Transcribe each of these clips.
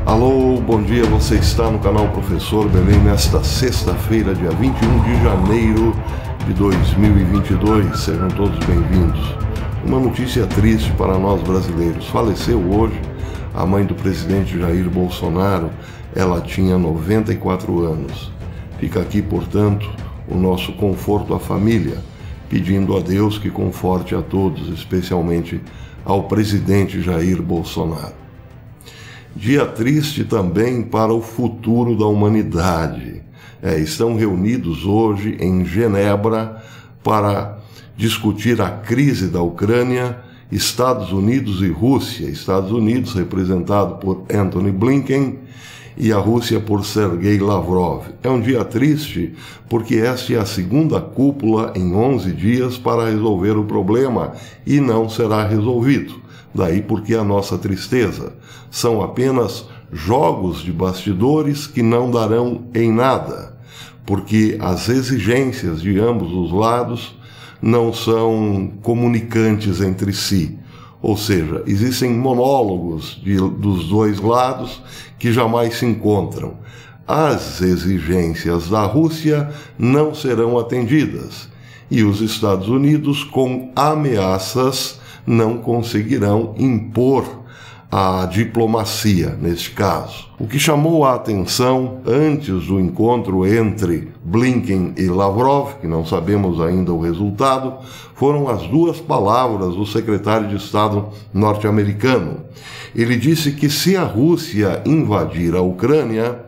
Alô, bom dia, você está no canal Professor Belém nesta sexta-feira, dia 21 de janeiro de 2022. Sejam todos bem-vindos. Uma notícia triste para nós brasileiros. Faleceu hoje a mãe do presidente Jair Bolsonaro. Ela tinha 94 anos. Fica aqui, portanto, o nosso conforto à família, pedindo a Deus que conforte a todos, especialmente ao presidente Jair Bolsonaro. Dia triste também para o futuro da humanidade. Estão reunidos hoje em Genebra para discutir a crise da Ucrânia, Estados Unidos e Rússia. Estados Unidos representado por Antony Blinken e a Rússia por Sergei Lavrov. É um dia triste porque esta é a segunda cúpula em 11 dias para resolver o problema e não será resolvido. Daí porque a nossa tristeza. São apenas jogos de bastidores que não darão em nada, porque as exigências de ambos os lados não são comunicantes entre si. Ou seja, existem monólogos dos dois lados que jamais se encontram. As exigências da Rússia não serão atendidas e os Estados Unidos, com ameaças, não conseguirão impor a diplomacia neste caso. O que chamou a atenção antes do encontro entre Blinken e Lavrov, que não sabemos ainda o resultado, foram as duas palavras do secretário de Estado norte-americano. Ele disse que se a Rússia invadir a Ucrânia,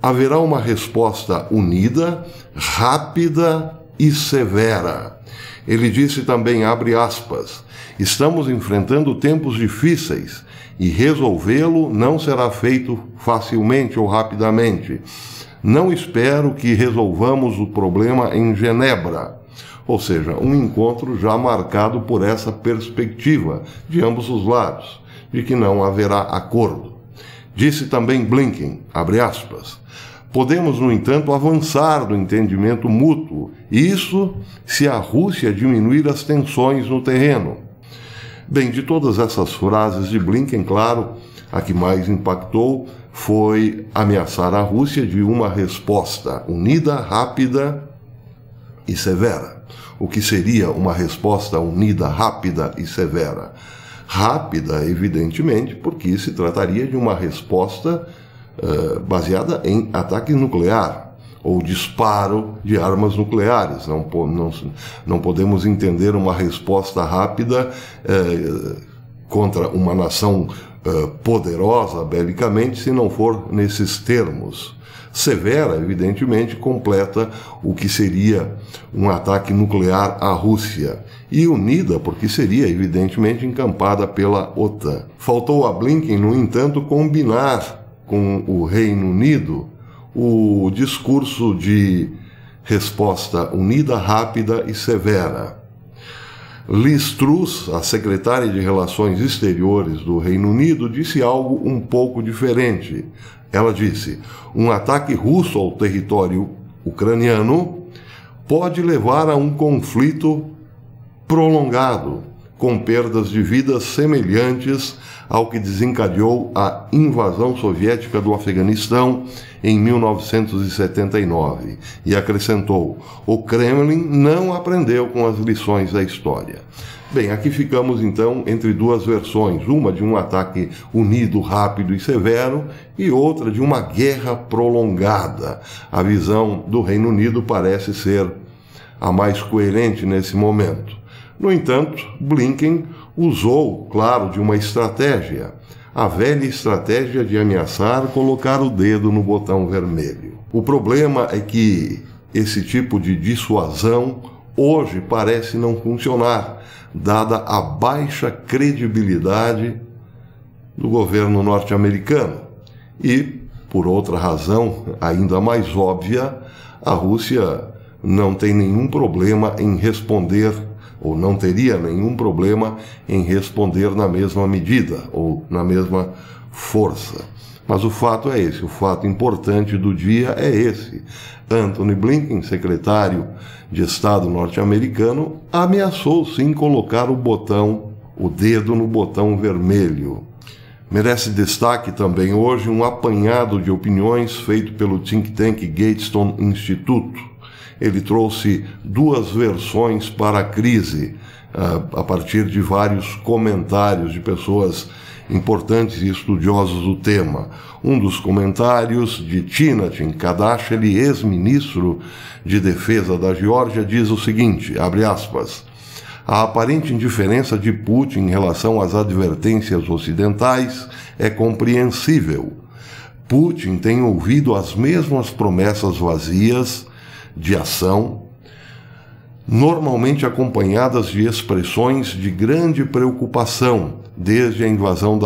haverá uma resposta unida, rápida e severa. Ele disse também, abre aspas, estamos enfrentando tempos difíceis e resolvê-lo não será feito facilmente ou rapidamente. Não espero que resolvamos o problema em Genebra. Ou seja, um encontro já marcado por essa perspectiva de ambos os lados, de que não haverá acordo. Disse também Blinken, abre aspas, podemos, no entanto, avançar no entendimento mútuo, isso se a Rússia diminuir as tensões no terreno. Bem, de todas essas frases de Blinken, claro, a que mais impactou foi ameaçar a Rússia de uma resposta unida, rápida e severa. O que seria uma resposta unida, rápida e severa? Rápida, evidentemente, porque se trataria de uma resposta baseada em ataque nuclear ou disparo de armas nucleares. Não podemos entender uma resposta rápida contra uma nação poderosa belicamente se não for nesses termos. Severa, evidentemente, completa o que seria um ataque nuclear à Rússia. E unida, porque seria, evidentemente, encampada pela OTAN. Faltou a Blinken, no entanto, combinar com o Reino Unido o discurso de resposta unida, rápida e severa. Liz Truss, a secretária de Relações Exteriores do Reino Unido, disse algo um pouco diferente. Ela disse, um ataque russo ao território ucraniano pode levar a um conflito prolongado, com perdas de vidas semelhantes ao que desencadeou a invasão soviética do Afeganistão em 1979. E acrescentou, o Kremlin não aprendeu com as lições da história. Bem, aqui ficamos então entre duas versões, uma de um ataque unido, rápido e severo e outra de uma guerra prolongada. A visão do Reino Unido parece ser a mais coerente nesse momento. No entanto, Blinken usou, claro, de uma estratégia, a velha estratégia de ameaçar colocar o dedo no botão vermelho. O problema é que esse tipo de dissuasão hoje parece não funcionar, dada a baixa credibilidade do governo norte-americano. E, por outra razão ainda mais óbvia, a Rússia não tem nenhum problema em responder, ou não teria nenhum problema em responder na mesma medida, ou na mesma força. Mas o fato é esse, o fato importante do dia é esse. Antony Blinken, secretário de Estado norte-americano, ameaçou sim colocar o dedo no botão vermelho. Merece destaque também hoje um apanhado de opiniões feito pelo think tank Gatestone Instituto. Ele trouxe duas versões para a crise, a partir de vários comentários de pessoas importantes e estudiosos do tema. Um dos comentários de Tinatin Kadasheli, ex-ministro de Defesa da Geórgia, diz o seguinte, abre aspas, a aparente indiferença de Putin em relação às advertências ocidentais é compreensível. Putin tem ouvido as mesmas promessas vazias de ação, normalmente acompanhadas de expressões de grande preocupação desde a invasão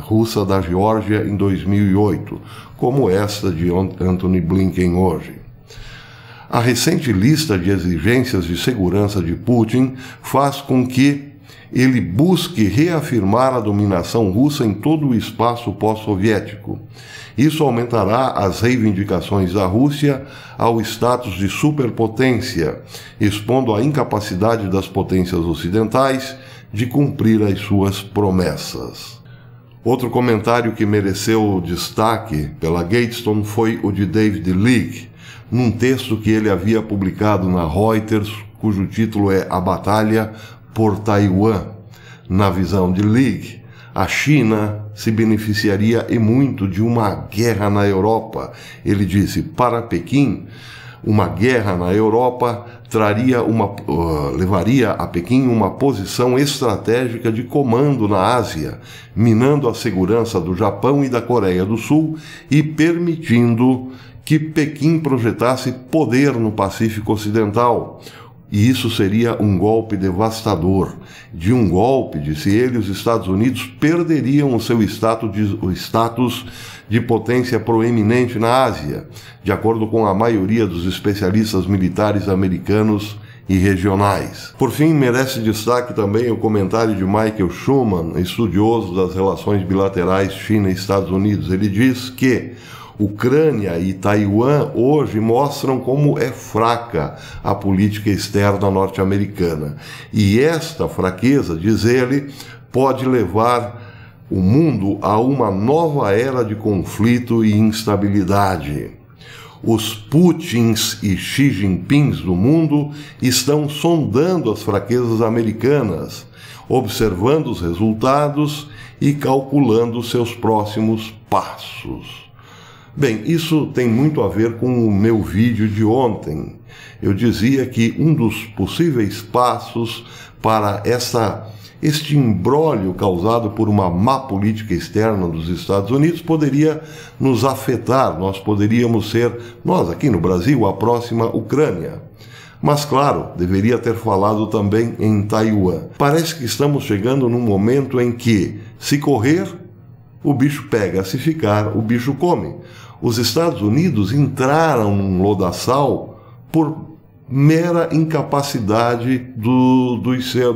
russa da Geórgia em 2008, como esta de Antony Blinken hoje. A recente lista de exigências de segurança de Putin faz com que ele busque reafirmar a dominação russa em todo o espaço pós-soviético. Isso aumentará as reivindicações da Rússia ao status de superpotência, expondo a incapacidade das potências ocidentais de cumprir as suas promessas. Outro comentário que mereceu destaque pela Gatestone foi o de David League, num texto que ele havia publicado na Reuters, cujo título é A Batalha por Taiwan. Na visão de League, a China se beneficiaria e muito de uma guerra na Europa. Ele disse, para Pequim, uma guerra na Europa levaria a Pequim uma posição estratégica de comando na Ásia, minando a segurança do Japão e da Coreia do Sul e permitindo que Pequim projetasse poder no Pacífico Ocidental. E isso seria um golpe devastador. De um golpe, disse ele, os Estados Unidos perderiam o seu status de potência proeminente na Ásia, de acordo com a maioria dos especialistas militares americanos e regionais. Por fim, merece destaque também o comentário de Michael Schuman, estudioso das relações bilaterais China e Estados Unidos. Ele diz que Ucrânia e Taiwan hoje mostram como é fraca a política externa norte-americana. E esta fraqueza, diz ele, pode levar o mundo a uma nova era de conflito e instabilidade. Os Putins e Xi Jinpings do mundo estão sondando as fraquezas americanas, observando os resultados e calculando seus próximos passos. Bem, isso tem muito a ver com o meu vídeo de ontem. Eu dizia que um dos possíveis passos para este imbróglio causado por uma má política externa dos Estados Unidos poderia nos afetar. Nós poderíamos ser, nós aqui no Brasil, a próxima Ucrânia. Mas, claro, deveria ter falado também em Taiwan. Parece que estamos chegando num momento em que, se correr, o bicho pega, se ficar, o bicho come. Os Estados Unidos entraram num lodaçal por mera incapacidade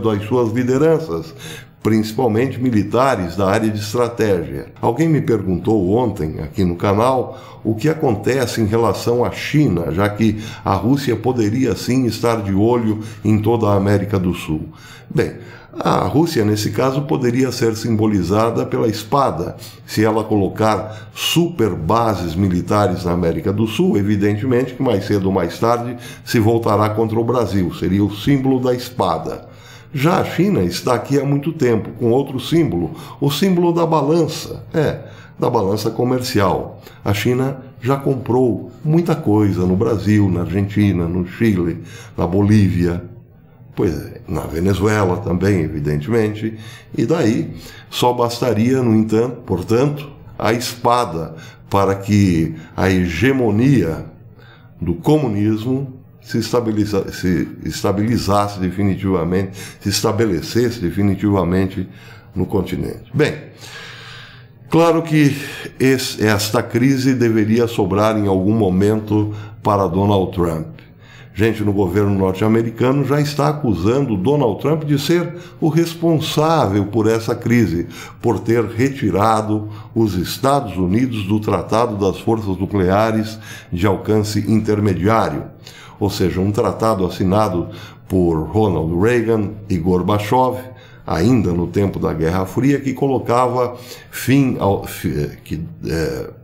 das suas lideranças, principalmente militares da área de estratégia. Alguém me perguntou ontem, aqui no canal, o que acontece em relação à China, já que a Rússia poderia sim estar de olho em toda a América do Sul. Bem, a Rússia, nesse caso, poderia ser simbolizada pela espada. Se ela colocar super bases militares na América do Sul, evidentemente que mais cedo ou mais tarde se voltará contra o Brasil. Seria o símbolo da espada. Já a China está aqui há muito tempo, com outro símbolo, o símbolo da balança. Da balança comercial. A China já comprou muita coisa no Brasil, na Argentina, no Chile, na Bolívia, pois é, na Venezuela também, evidentemente, e daí só bastaria, no entanto, portanto, a espada para que a hegemonia do comunismo se estabelecesse definitivamente no continente. Bem, claro que esta crise deveria sobrar em algum momento para Donald Trump. Gente no governo norte-americano já está acusando Donald Trump de ser o responsável por essa crise, por ter retirado os Estados Unidos do Tratado das Forças Nucleares de Alcance Intermediário, ou seja, um tratado assinado por Ronald Reagan e Gorbachev ainda no tempo da Guerra Fria, que colocava fim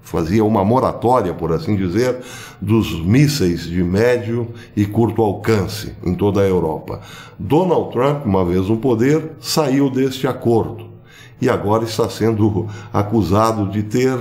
fazia uma moratória, por assim dizer, dos mísseis de médio e curto alcance em toda a Europa. Donald Trump, uma vez no poder, saiu deste acordo e agora está sendo acusado de ter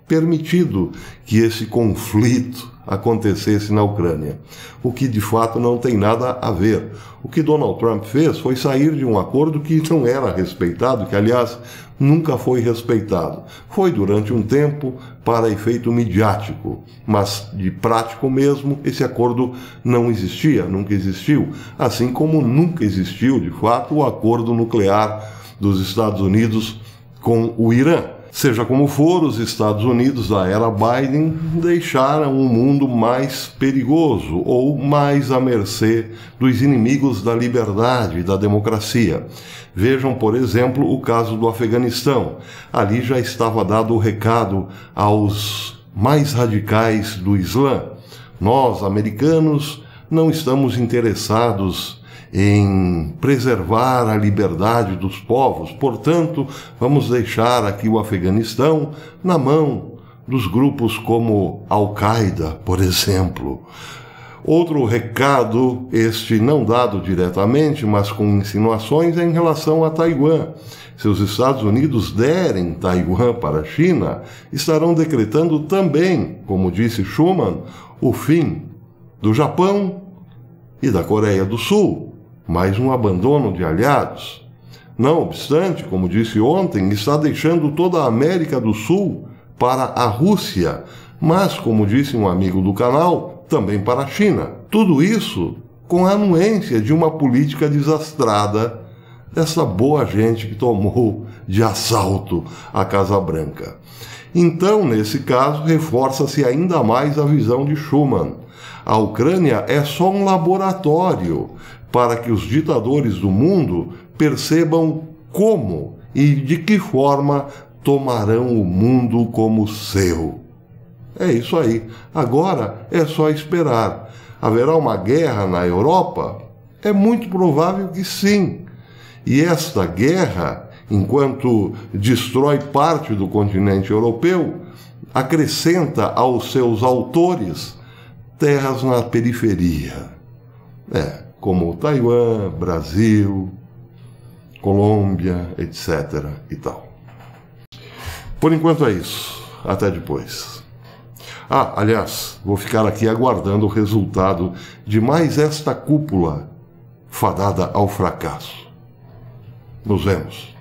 permitido que esse conflito acontecesse na Ucrânia, o que de fato não tem nada a ver. O que Donald Trump fez foi sair de um acordo que não era respeitado, que aliás nunca foi respeitado. Foi durante um tempo para efeito midiático, mas de prático mesmo esse acordo não existia, nunca existiu, assim como nunca existiu de fato o acordo nuclear dos Estados Unidos com o Irã. Seja como for, os Estados Unidos da era Biden deixaram um mundo mais perigoso ou mais à mercê dos inimigos da liberdade e da democracia. Vejam, por exemplo, o caso do Afeganistão. Ali já estava dado o recado aos mais radicais do Islã. Nós, americanos, não estamos interessados em preservar a liberdade dos povos. Portanto, vamos deixar aqui o Afeganistão na mão dos grupos como Al-Qaeda, por exemplo. Outro recado, este não dado diretamente, mas com insinuações, é em relação a Taiwan. Se os Estados Unidos derem Taiwan para a China, estarão decretando também, como disse Schuman, o fim do Japão e da Coreia do Sul. Mais um abandono de aliados. Não obstante, como disse ontem, está deixando toda a América do Sul para a Rússia, mas, como disse um amigo do canal, também para a China. Tudo isso com a anuência de uma política desastrada dessa boa gente que tomou de assalto a Casa Branca. Então, nesse caso, reforça-se ainda mais a visão de Schuman. A Ucrânia é só um laboratório para que os ditadores do mundo percebam como e de que forma tomarão o mundo como seu. É isso aí. Agora é só esperar. Haverá uma guerra na Europa? É muito provável que sim. E esta guerra, enquanto destrói parte do continente europeu, acrescenta aos seus autores terras na periferia. Como Taiwan, Brasil, Colômbia, etc. e tal. Por enquanto é isso. Até depois. Aliás, vou ficar aqui aguardando o resultado de mais esta cúpula fadada ao fracasso. Nos vemos.